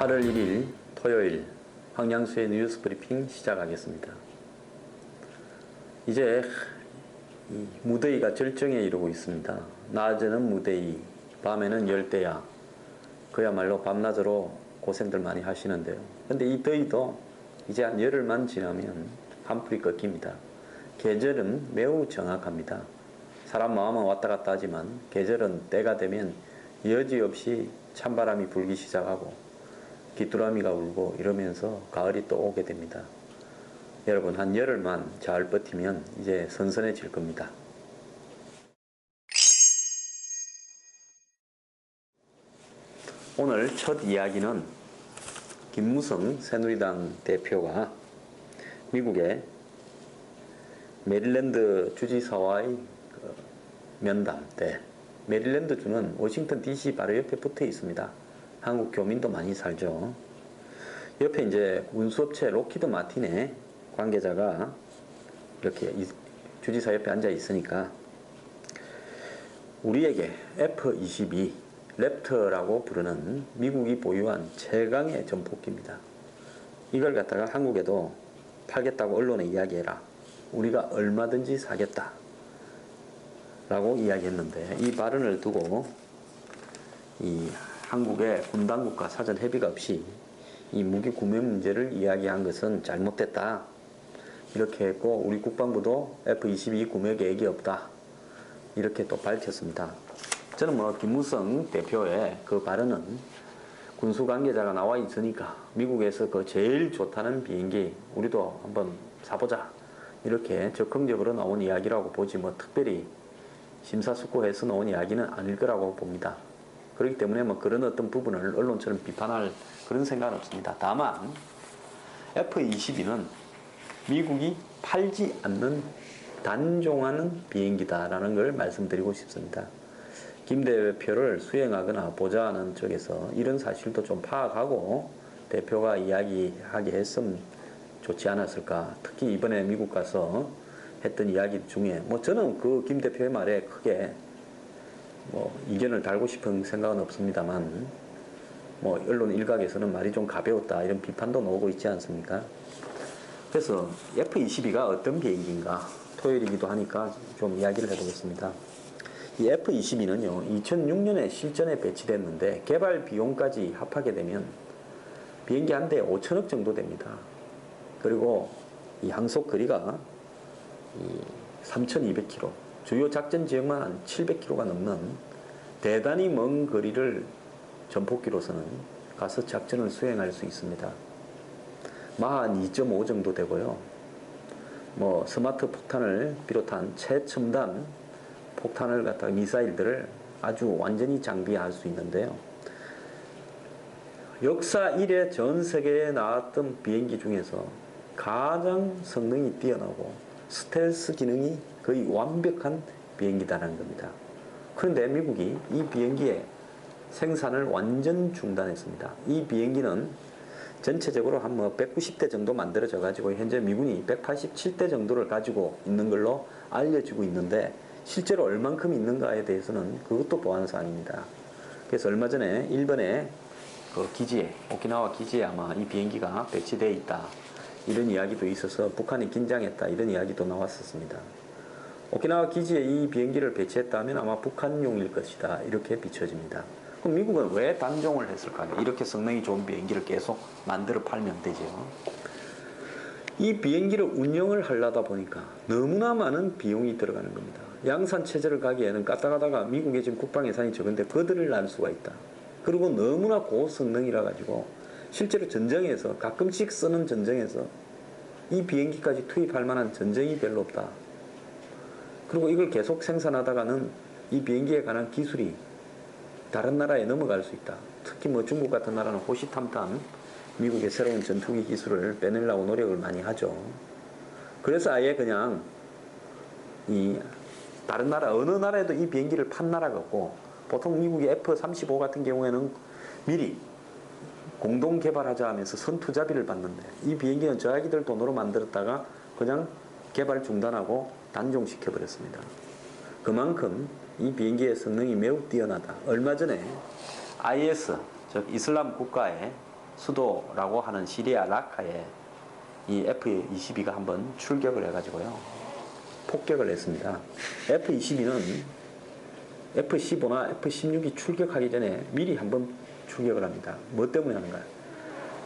8월 1일 토요일 황양수의 뉴스 브리핑 시작하겠습니다. 이제 무더위가 절정에 이르고 있습니다. 낮에는 무더위, 밤에는 열대야. 그야말로 밤낮으로 고생들 많이 하시는데요. 근데 이 더위도 이제 한 열흘만 지나면 한풀이 꺾입니다. 계절은 매우 정확합니다. 사람 마음은 왔다 갔다 하지만 계절은 때가 되면 여지없이 찬바람이 불기 시작하고 귀뚜라미가 울고 이러면서 가을이 또 오게 됩니다. 여러분, 한 열흘만 잘 버티면 이제 선선해질 겁니다. 오늘 첫 이야기는 김무성 새누리당 대표가 미국의 메릴랜드 주지사와의 면담 때, 메릴랜드주는 워싱턴 DC 바로 옆에 붙어 있습니다. 한국 교민도 많이 살죠. 옆에 이제 운수업체 로키드 마틴의 관계자가 이렇게 주지사 옆에 앉아 있으니까 우리에게 F-22 랩터라고 부르는 미국이 보유한 최강의 전폭기입니다. 이걸 갖다가 한국에도 팔겠다고 언론에 이야기해라. 우리가 얼마든지 사겠다 라고 이야기했는데, 이 발언을 두고 이 한국의 군 당국과 사전 협의가 없이 이 무기 구매 문제를 이야기한 것은 잘못됐다 이렇게 했고, 우리 국방부도 F-22 구매 계획이 없다 이렇게 또 밝혔습니다. 저는 김무성 대표의 그 발언은 군수 관계자가 나와 있으니까 미국에서 그 제일 좋다는 비행기 우리도 한번 사보자 이렇게 적극적으로 나온 이야기라고 보지, 특별히 심사숙고해서 나온 이야기는 아닐 거라고 봅니다. 그렇기 때문에 그런 어떤 부분을 언론처럼 비판할 그런 생각은 없습니다. 다만 F-22는 미국이 팔지 않는 단종하는 비행기다라는 걸 말씀드리고 싶습니다. 김 대표를 수행하거나 보좌하는 쪽에서 이런 사실도 좀 파악하고 대표가 이야기하게 했으면 좋지 않았을까. 특히 이번에 미국 가서 했던 이야기 중에 저는 그 김 대표의 말에 크게 이견을 달고 싶은 생각은 없습니다만 언론 일각에서는 말이 좀 가벼웠다 이런 비판도 나오고 있지 않습니까? 그래서 F-22가 어떤 비행기인가, 토요일이기도 하니까 좀 이야기를 해보겠습니다. 이 F-22는요 2006년에 실전에 배치됐는데 개발 비용까지 합하게 되면 비행기 한 대에 5천억 정도 됩니다. 그리고 이 항속 거리가 3,200km, 주요 작전 지역만 한 700km가 넘는 대단히 먼 거리를 전폭기로서는 가서 작전을 수행할 수 있습니다. 마하 2.5 정도 되고요. 스마트 폭탄을 비롯한 최첨단 폭탄을 갖다가 미사일들을 아주 완전히 장비할 수 있는데요. 역사 이래 전 세계에 나왔던 비행기 중에서 가장 성능이 뛰어나고 스텔스 기능이 거의 완벽한 비행기다라는 겁니다. 그런데 미국이 이 비행기의 생산을 완전 중단했습니다. 이 비행기는 전체적으로 한 190대 정도 만들어져 가지고 현재 미군이 187대 정도를 가지고 있는 걸로 알려지고 있는데, 실제로 얼만큼 있는가에 대해서는 그것도 보안 사항입니다. 그래서 얼마 전에 일본의 그 기지에, 오키나와 기지에 아마 이 비행기가 배치되어 있다 이런 이야기도 있어서 북한이 긴장했다 이런 이야기도 나왔었습니다. 오키나와 기지에 이 비행기를 배치했다면 아마 북한용일 것이다 이렇게 비춰집니다. 그럼 미국은 왜 단종을 했을까요? 이렇게 성능이 좋은 비행기를 계속 만들어 팔면 되죠. 이 비행기를 운영을 하려다 보니까 너무나 많은 비용이 들어가는 겁니다. 양산 체제를 가기에는 까딱하다가 미국의 지금 국방 예산이 적은데 거들을 날 수가 있다. 그리고 너무나 고성능이라 가지고 실제로 전쟁에서, 가끔씩 쓰는 전쟁에서 이 비행기까지 투입할 만한 전쟁이 별로 없다. 그리고 이걸 계속 생산하다가는 이 비행기에 관한 기술이 다른 나라에 넘어갈 수 있다. 특히 중국 같은 나라는 호시탐탐 미국의 새로운 전투기 기술을 빼내려고 노력을 많이 하죠. 그래서 아예 그냥 다른 나라, 어느 나라에도 이 비행기를 판 나라가 없고, 보통 미국의 F-35 같은 경우에는 미리 공동 개발하자 하면서 선투자비를 받는데, 이 비행기는 저자기들 돈으로 만들었다가 그냥 개발 중단하고 단종시켜 버렸습니다. 그만큼 이 비행기의 성능이 매우 뛰어나다. 얼마 전에 IS, 즉 이슬람 국가의 수도라고 하는 시리아 라카에 이 F-22가 한번 출격을 해가지고요. 폭격을 했습니다. F-22는 F-15나 F-16이 출격하기 전에 미리 한번 출격을 합니다. 뭐 때문에 하는가요?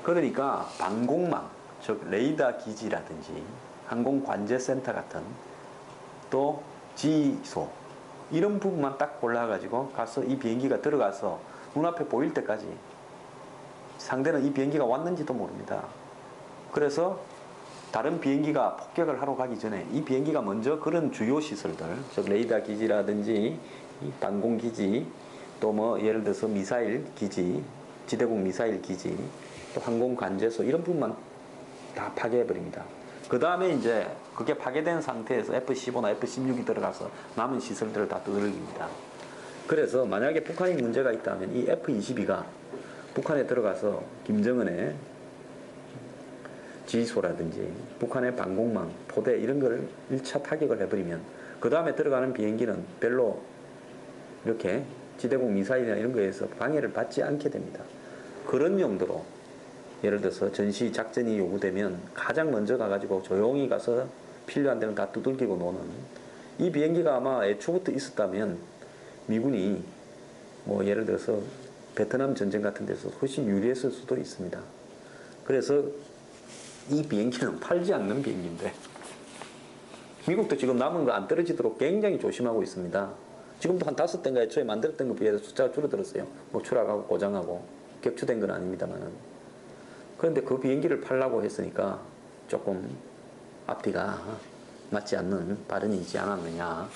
그러니까 방공망, 즉 레이더 기지라든지 항공관제센터 같은 또 지휘소 이런 부분만 딱 골라가지고 가서 이 비행기가 들어가서 눈앞에 보일 때까지 상대는 이 비행기가 왔는지도 모릅니다. 그래서 다른 비행기가 폭격을 하러 가기 전에 이 비행기가 먼저 그런 주요 시설들, 즉 레이더 기지라든지 방공 기지, 또 뭐 예를 들어서 미사일 기지, 지대공 미사일 기지, 또 항공 관제소 이런 부분만 다 파괴해 버립니다. 그 다음에 이제 그게 파괴된 상태에서 F-15나 F-16이 들어가서 남은 시설들을 다 두들깁니다. 그래서 만약에 북한이 문제가 있다면 이 F-22가 북한에 들어가서 김정은의 지휘소라든지 북한의 방공망, 포대 이런 걸 1차 타격을 해버리면 그 다음에 들어가는 비행기는 별로 이렇게 지대공 미사일이나 이런 거에서 방해를 받지 않게 됩니다. 그런 용도로 예를 들어서 전시 작전이 요구되면 가장 먼저 가가지고 조용히 가서 필요한 데는 다 두들기고 노는 이 비행기가 아마 애초부터 있었다면 미군이 뭐 예를 들어서 베트남 전쟁 같은 데서 훨씬 유리했을 수도 있습니다. 그래서 이 비행기는 팔지 않는 비행기인데 미국도 지금 남은 거 안 떨어지도록 굉장히 조심하고 있습니다. 지금도 한 5대인가 애초에 만들었던 것에 비해서 숫자가 줄어들었어요. 뭐 추락하고 고장하고 격추된 건 아닙니다만은. 그런데 그 비행기를 팔라고 했으니까 조금 앞뒤가 맞지 않는 발언이지 않았느냐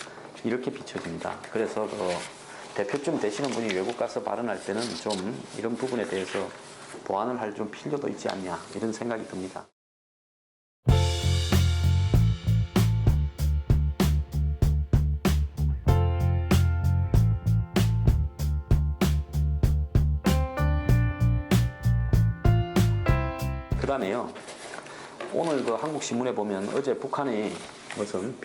이렇게 비춰집니다. 그래서 그 대표쯤 되시는 분이 외국 가서 발언할 때는 좀 이런 부분에 대해서 보완을 할 좀 필요도 있지 않냐 이런 생각이 듭니다. 그 다음에요. 오늘 그 한국신문에 보면 어제 북한이 무슨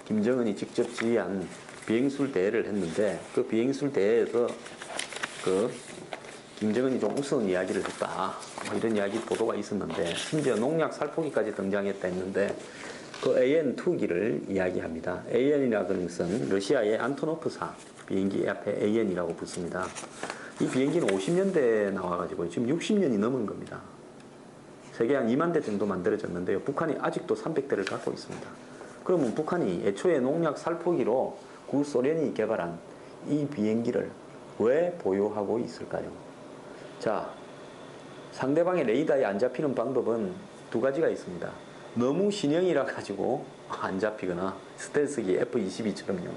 김정은이 직접 지휘한 비행술 대회를 했는데 그 비행술 대회에서 그 김정은이 좀 우스운 이야기를 했다. 뭐 이런 이야기 보도가 있었는데 심지어 농약 살포기까지 등장했다 했는데 그 AN-2기를 이야기합니다. AN이라는 것은 러시아의 안토노프사 비행기 앞에 AN이라고 붙습니다. 이 비행기는 50년대에 나와가지고 지금 60년이 넘은 겁니다. 세계 한 2만 대 정도 만들어졌는데요. 북한이 아직도 300대를 갖고 있습니다. 그러면 북한이 애초에 농약 살포기로 구소련이 개발한 이 비행기를 왜 보유하고 있을까요? 자, 상대방의 레이더에 안 잡히는 방법은 두 가지가 있습니다. 너무 신형이라 가지고 안 잡히거나 스텔스기 F-22처럼요.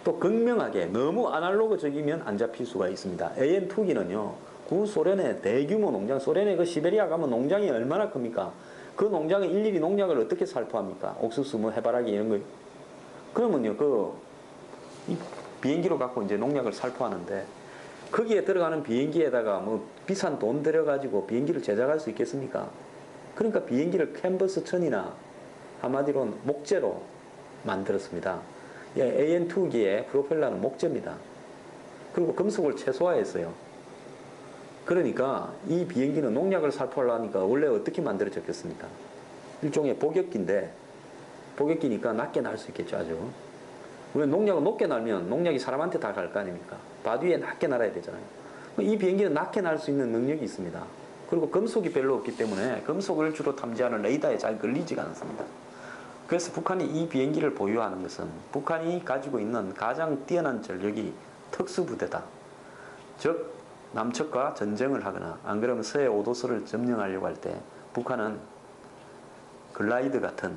또 극명하게 너무 아날로그적이면 안 잡힐 수가 있습니다. AN-2기는요. 구소련의 대규모 농장, 소련의 그 시베리아 가면 농장이 얼마나 큽니까? 그 농장에 일일이 농약을 어떻게 살포합니까? 옥수수, 뭐 해바라기 이런 거. 그러면요, 이 비행기로 갖고 이제 농약을 살포하는데 거기에 들어가는 비행기에다가 뭐 비싼 돈 들여가지고 비행기를 제작할 수 있겠습니까? 그러니까 비행기를 캔버스 천이나 한마디로 목재로 만들었습니다. AN-2기의 프로펠러는 목재입니다. 그리고 금속을 최소화했어요. 그러니까 이 비행기는 농약을 살포하려니까 원래 어떻게 만들어졌겠습니까? 일종의 복역기인데 복역기니까 낮게 날 수 있겠죠. 아주. 왜 농약을 높게 날면 농약이 사람한테 다 갈 거 아닙니까? 바위에 낮게 날아야 되잖아요. 이 비행기는 낮게 날 수 있는 능력이 있습니다. 그리고 금속이 별로 없기 때문에 금속을 주로 탐지하는 레이더에 잘 걸리지가 않습니다. 그래서 북한이 이 비행기를 보유하는 것은 북한이 가지고 있는 가장 뛰어난 전력이 특수부대다. 즉 남측과 전쟁을 하거나 안 그러면 서해 오도서를 점령하려고 할 때 북한은 글라이드 같은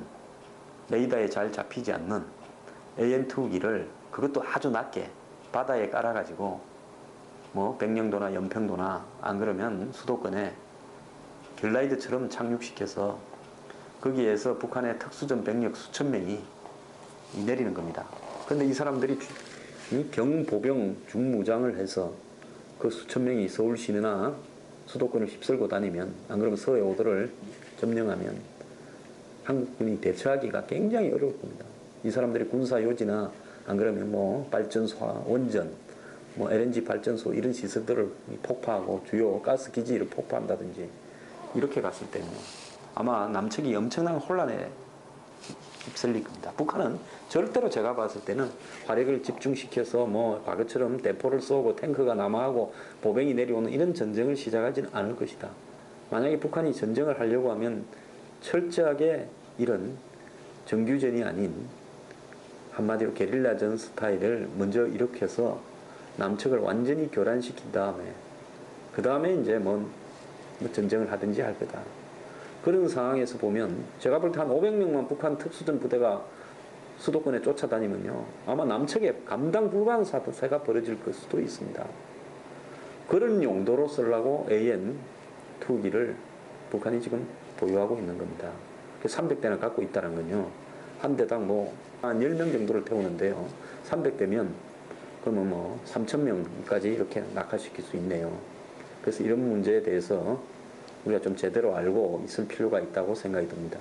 레이더에 잘 잡히지 않는 AN-2기를 그것도 아주 낮게 바다에 깔아가지고 뭐 백령도나 연평도나 안 그러면 수도권에 글라이드처럼 착륙시켜서 거기에서 북한의 특수전 병력 수천 명이 내리는 겁니다. 그런데 이 사람들이 경보병 중무장을 해서 그 수천 명이 서울 시내나 수도권을 휩쓸고 다니면 안 그러면 서해 오도를 점령하면 한국군이 대처하기가 굉장히 어려울 겁니다. 이 사람들이 군사 요지나 안 그러면 뭐 발전소와 원전 뭐 LNG 발전소 이런 시설들을 폭파하고 주요 가스 기지를 폭파한다든지 이렇게 갔을 때는 아마 남측이 엄청난 혼란에 휩쓸릴 겁니다. 북한은 절대로 제가 봤을 때는 화력을 집중시켜서 뭐 과거처럼 대포를 쏘고 탱크가 남하하고 보병이 내려오는 이런 전쟁을 시작하지는 않을 것이다. 만약에 북한이 전쟁을 하려고 하면 철저하게 이런 정규전이 아닌 한마디로 게릴라전 스타일을 먼저 일으켜서 남측을 완전히 교란시킨 다음에 그 다음에 이제 뭐 전쟁을 하든지 할 거다. 그런 상황에서 보면 제가 볼 때 한 500명만 북한 특수전 부대가 수도권에 쫓아다니면요 아마 남측에 감당 불가한 사태가 벌어질 수도 있습니다. 그런 용도로 쓰려고 AN 투기를 북한이 지금 보유하고 있는 겁니다. 300대나 갖고 있다는 건요 한 대당 뭐 한 10명 정도를 태우는데요 300대면 그러면 뭐 3,000명까지 이렇게 낙하시킬 수 있네요. 그래서 이런 문제에 대해서 우리가 좀 제대로 알고 있을 필요가 있다고 생각이 듭니다.